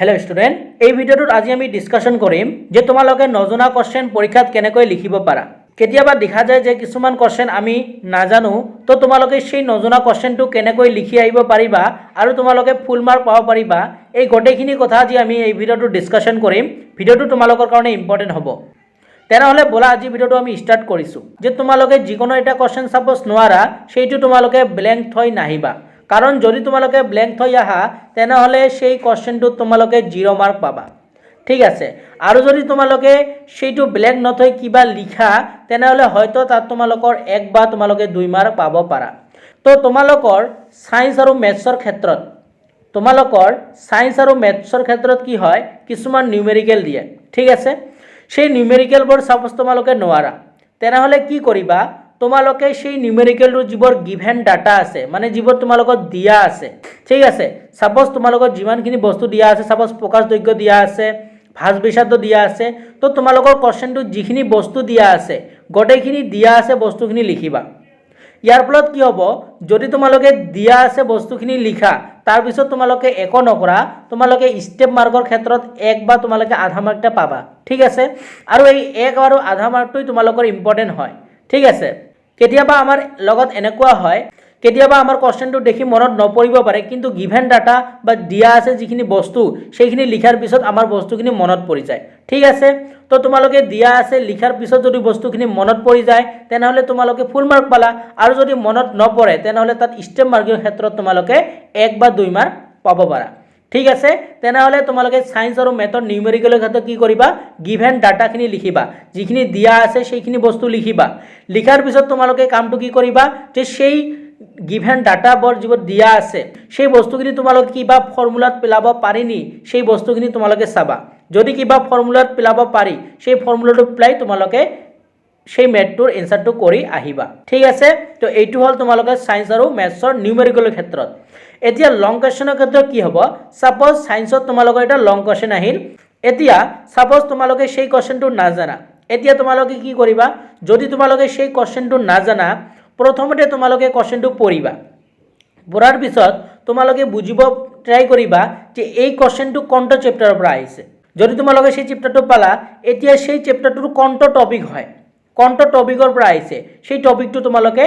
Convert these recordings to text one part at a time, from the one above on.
Hello student এই ভিডিওটোত আজি আমি ডিসকাশন কৰিম যে তোমালোকে নজনা কোশ্চেন পৰীক্ষাত কেনেকৈ লিখিব পাৰা। কেতিয়াবা দেখা যায় যে কিছুমান কোশ্চেন আমি নাজানো, তো তোমালোকে সেই নজনা কোশ্চেনটো কেনেকৈ লিখি আহিব পাৰিবা আৰু তোমালোকে ফুল মাৰ্ক পাব পাৰিবা। এই গোটেইখিনি কথা আজি আমি এই ভিডিওটো ডিসকাশন কৰিম। ভিডিওটো তোমালোকৰ কাৰণে ইম্পৰ্টেন্ট হ'ব। তেনেহলে বলা আজি ভিডিওটো আমি স্টাৰ্ট কৰিছো যে তোমালোকে যিকোনো এটা কোশ্চেন সাপোজ নোৱাৰা সেইটো তোমালোকে ব্ল্যাঙ্ক থৈ নাহিবা। कारण যদি তোমালোকে ব্ল্যাঙ্ক থৈ আহা তেনেহলে সেই কোশ্চেনটো তোমালোকে 0 মার্ক পাবা। ঠিক আছে, আৰু যদি তোমালোকে সেইটো ব্ল্যাঙ্ক নথৈ কিবা লিখা তেনেহলে হয়তো তাত তোমালোকৰ 1 বা তোমালোকে 2 মাৰ্ক পাব পাৰা। তো তোমালোকৰ সায়েন্স আৰু ম্যাথছৰ ক্ষেত্ৰত কি হয় কিছুমান নিউমেৰিকেল দিয়ে। ঠিক আছে, সেই নিউমেৰিকেলবোৰ সাপোজ তোমালোকে নোৱাৰা তেনেহলে কি কৰিবা, তোমালোকে সেই নিউমেৰিকেলৰ যিবোৰ গিভেন ডাটা আছে মানে যিবোৰ তোমালোকক দিয়া আছে। ঠিক আছে, সাপোজ তোমালোকৰ যিমানখিনি বস্তু দিয়া আছে, সাপোজ প্ৰকাশ দৈৰ্ঘ্য দিয়া আছে, ভাঁজ ব্যাসাৰ্ধ দিয়া আছে, তো তোমালোকৰ কোশ্চেনটো যিখিনি বস্তু দিয়া আছে গোটেইখিনি দিয়া আছে বস্তুখিনি লিখিবা। ইয়াৰ ফলত কি হ'ব, যদি তোমালোকে দিয়া আছে বস্তুখিনি লিখা তাৰপিছত তোমালোকে একো নকৰা তোমালোকে স্টেপ মাৰ্কৰ ক্ষেত্ৰত 1 বা তোমালোকে আধা মাৰ্কটা পাবা। ঠিক আছে, আৰু এই 1 আৰু আধা মাৰ্কটোই তোমালোকৰ ইম্পৰ্টেন্ট হয়। ঠিক আছে, কেতিয়াবা আমাৰ লগত এনেকুৱা হয় কেতিয়াবা আমাৰ কোশ্চেনটো দেখি মনত নপৰিব পাৰে, কিন্তু গিভেন ডাটা বা দিয়া আছে যিখিনি বস্তু সেইখিনি লিখাৰ পিছত আমাৰ বস্তুখিনি মনত পৰি যায়। ঠিক আছে, তো তোমালোকে দিয়া আছে লিখাৰ পিছত যদি বস্তুখিনি মনত পৰি যায় তেনেহলে তোমালোকে ফুল মাৰ্ক পালা, আৰু যদি মনত নপৰে তেনেহলে তাত স্টেপ মাৰ্কৰ ক্ষেত্ৰত তোমালোকে 1 বা 2 মাৰ্ক পাব পাৰা। ঠিক আছে, তেনেহলে তোমালোকে সায়েন্স আৰু মেথৰ নিউমেৰিকেলৰ ক্ষেত্ৰত কি কৰিবা, গিভেন ডাটাখিনি লিখিবা, যিখিনি দিয়া আছে সেইখিনি বস্তু লিখিবা। লিখাৰ পিছত তোমালোকে কামটো কি কৰিবা যে সেই গিভেন ডাটাবোৰ যিবোৰ দিয়া আছে সেই বস্তুখিনি তোমালোকে কিবা ফৰ্মুলাত পেলাব পাৰিনি সেই বস্তুখিনি তোমালোকে চাবা। যদি কিবা ফৰ্মুলাত পেলাব পাৰি সেই ফৰ্মুলাটো পেলাই তোমালোকে সেই মেথটোৰ এনসাৰটো কৰি আহিবা। ঠিক আছে, তো এইটো হ'ল তোমালোকে সায়েন্স আৰু ম্যাথছৰ নিউমেৰিকেলৰ ক্ষেত্ৰত। এতিয়া লং কোশ্চেনৰ ক্ষেত্ৰত কি হ'ব, সাপোজ সায়েন্সত তোমালোকৰ এটা লং কোশ্চেন আহিল, এতিয়া সাপোজ তোমালোকে সেই কোশ্চেনটো নাজানা। এতিয়া তোমালোকে কি কৰিবা, যদি তোমালোকে সেই কোশ্চেনটো নাজানা প্ৰথমতে তোমালোকে কোশ্চেনটো পঢ়িবা। পঢ়াৰ পিছত তোমালোকে বুজিব ট্ৰাই কৰিবা যে এই কোশ্চেনটো কোনটো চেপ্টাৰৰ পৰা আহিছে। যদি তোমালোকে সেই চেপ্টাৰটো পালা, এতিয়া সেই চেপ্টাৰটোৰ কোনটো টপিক হয়, কোনটো টপিকৰ পৰা আহিছে সেই টপিকটো তোমালোকে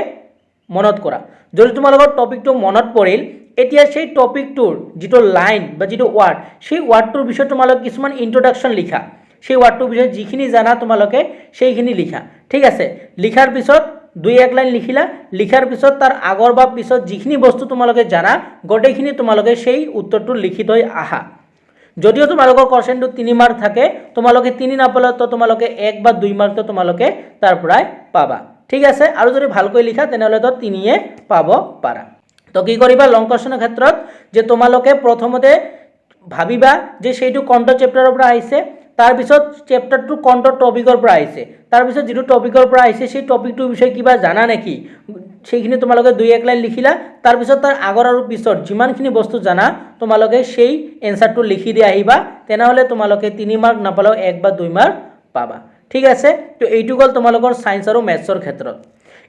মনত কৰা। যদি তোমালোকৰ টপিকটো মনত পৰিল, এতিয়া সেই টপিকটোৰ যিটো লাইন বা যিটো ওয়াৰ্ড সেই ওয়াৰ্ডটোৰ বিষয়ে তোমালোকে কিছুমান ইন্ট্ৰোডাকশন লিখা। সেই ওয়াৰ্ডটোৰ বিষয়ে যিখিনি জানা তোমালোকে সেইখিনি লিখা। ঠিক আছে, লিখাৰ পিছত 2-1 লাইন লিখিলা, লিখাৰ পিছত তাৰ আগৰ বা পিছত যিখিনি বস্তু তোমালোকে জানা গোটেইখিনি তোমালোকে সেই উত্তৰটো লিখি থৈ আহা। যদিও তোমালোকৰ কোশ্চেনটো 3 মাৰ্ক থাকে, তোমালোকে 3 নাপালে তো তোমালোকে 1 বা 2 মাৰ্ক তো তোমালোকে তাৰ পৰাই পাবা। ঠিক আছে, আৰু যদি ভালকৈ লিখা তেনেহলে তো 3 পাব পাৰা। তো কি কৰিবা লং কোশ্চেনৰ ক্ষেত্ৰত যে তোমালোকে প্ৰথমতে ভাবিবা যে সেইটো কোনটো চেপ্টাৰৰ পৰা আহিছে, তাৰপিছত চেপ্টাৰটো কোনটো টপিকৰ পৰা আহিছে, তাৰপিছত যিটো টপিকৰ পৰা আহিছে সেই টপিকটোৰ বিষয়ে কিবা জানা নেকি সেইখিনি তোমালোকে 2-1 লাইন লিখিলা। তাৰপিছত তাৰ আগৰ আৰু পিছত যিমানখিনি বস্তু জানা তোমালোকে সেই এনসাৰটো লিখি দি আহিবা। তেনেহলে তোমালোকে 3 মাৰ্ক নাপালেও 1 বা 2 মাৰ্ক পাবা। ঠিক আছে, তো এইটো গ'ল তোমালোকৰ সায়েন্স আৰু ম্যাথছৰ ক্ষেত্ৰত।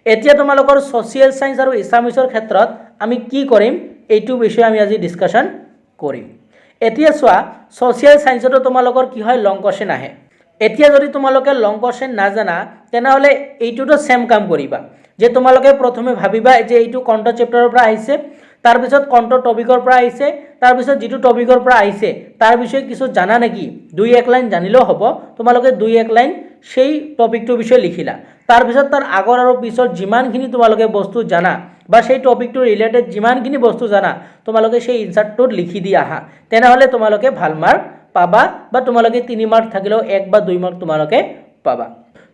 এতিয়া তোমালোকৰ সোশিয়েল সায়েন্স আৰু এছামিছৰ ক্ষেত্ৰত আমি কি কৰিম এইটো বিষয়ে আমি আজি ডিসকাশন কৰিম। এতিয়া চোৱা, সোশিয়েল সায়েন্সতো তোমালোকৰ কি হয় লং কোশ্চেন আহে। এতিয়া যদি তোমালোকে লং কোশ্চেন নাজানা তেনেহলে এইটোতো সেম কাম কৰিবা যে তোমালোকে প্ৰথমে ভাবিবা যে এইটো কোনটো চেপ্টাৰৰ পৰা আহিছে, তাৰপিছত কোনটো টপিকৰ পৰা আহিছে, তাৰপিছত যিটো টপিকৰ পৰা আহিছে তাৰ বিষয়ে কিছু জানা নেকি 2-1 লাইন জানিলেও হ'ব। তোমালোকে 2-1 লাইন সেই টপিকটোৰ বিষয়ে লিখিলা। তাৰপিছত তাৰ আগৰ আৰু পিছত যিমানখিনি তোমালোকে বস্তু জানা বা সেই টপিকটোৰ ৰিলেটেড যিমানখিনি বস্তু জানা তোমালোকে সেই এনসাৰটোত লিখি দি আহা। তেনেহলে তোমালোকে ভাল মাৰ্ক পাবা, বা তোমালোকে 3 মাৰ্ক থাকিলেও 1 বা 2 মাৰ্ক তোমালোকে পাবা।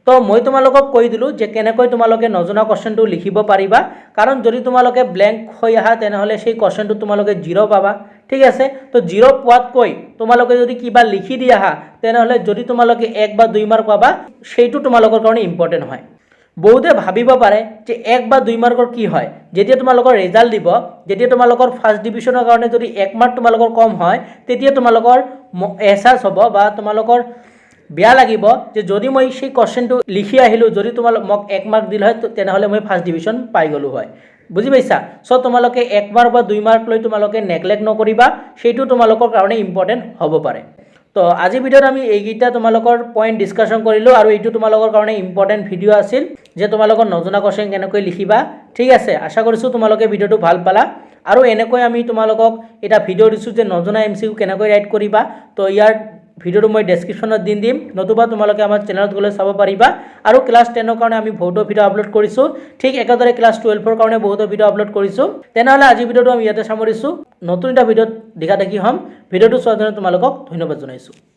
তো মই তোমালোকক কৈ দিলোঁ যে কেনেকৈ তোমালোকে নজনা কোশ্চেনটো লিখিব পাৰিবা, কাৰণ যদি তোমালোকে ব্ল্যাঙ্ক হৈ আহা তেনেহলে সেই কোশ্চেনটো তোমালোকে 0 পাবা। ঠিক আছে, তো 0 পোৱাতকৈ তোমালোকে যদি কিবা লিখি দি আহা তেনেহলে যদি তোমালোকে 1 বা 2 মাৰ্ক পাবা সেইটো তোমালোকৰ কাৰণে ইম্পৰ্টেন্ট হয়। বহুতে ভাবিব পাৰে যে 1 বা 2 মাৰ্কৰ কি হয়, যেতিয়া তোমালোকৰ ৰেজাল্ট দিব, যেতিয়া তোমালোকৰ ফাৰ্স্ট ডিভিজনৰ কাৰণে যদি 1 মাৰ্ক তোমালোকৰ কম হয় তেতিয়া তোমালোকৰ এহসাস হ'ব বা তোমালোকৰ বেয়া লাগিব যে যদি মই সেই কোশ্চেনটো লিখি আহিলো, যদি তোমালোক মোক 1 মাৰ্ক দিল হয় তেনেহলে মই ফাৰ্স্ট ডিভিজন পাই গলো হয়। বুজি পাইছা সো তোমালোকে 1 মাৰ্ক বা 2 মাৰ্ক লৈ তোমালোকে নেগলেক্ট নকৰিবা সেইটো তোমালোকৰ কাৰণে ইম্পৰ্টেন্ট হ'ব পাৰে তো আজি ভিডিঅ'ত আমি এইকেইটা তোমালোকৰ পইণ্ট ডিসকাশন কৰিলো আৰু এইটো তোমালোকৰ কাৰণে ইম্পৰ্টেন্ট ভিডিঅ' আছিল যে তোমালোকৰ নজনা কোৱেশ্চন কেনেকৈ লিখিবা ঠিক আছে আশা কৰিছো তোমালোকে ভিডিঅ'টো ভাল পালা আৰু এনেকৈ আমি তোমালোকক এটা ভিডিঅ' দিছো যে নজনা এমসিকিউ কেনেকৈ ৰাইট কৰিবা তো ইয়াৰ ভিডিঅ'টো মই ডেসক্ৰিপচনত দিম নতুবা তোমালোকে আমাৰ চেনেলত গলে চাব পাৰিবা আৰু ক্লাস 10 ৰ কাৰণে আমি বহুতো ভিডিঅ' আপলোড কৰিছো ঠিক একেদৰে ক্লাস 12 ৰ কাৰণে বহুতো ভিডিঅ' আপলোড কৰিছো তেনেহলে আজি ভিডিঅ'টো আমি ইয়াতে সামৰিছো নতুন এটা ভিডিঅ'ত দেখা দেখি হম ভিডিঅ'টো চোৱাৰ কাৰণে তোমালোকক ধন্যবাদ জনাইছো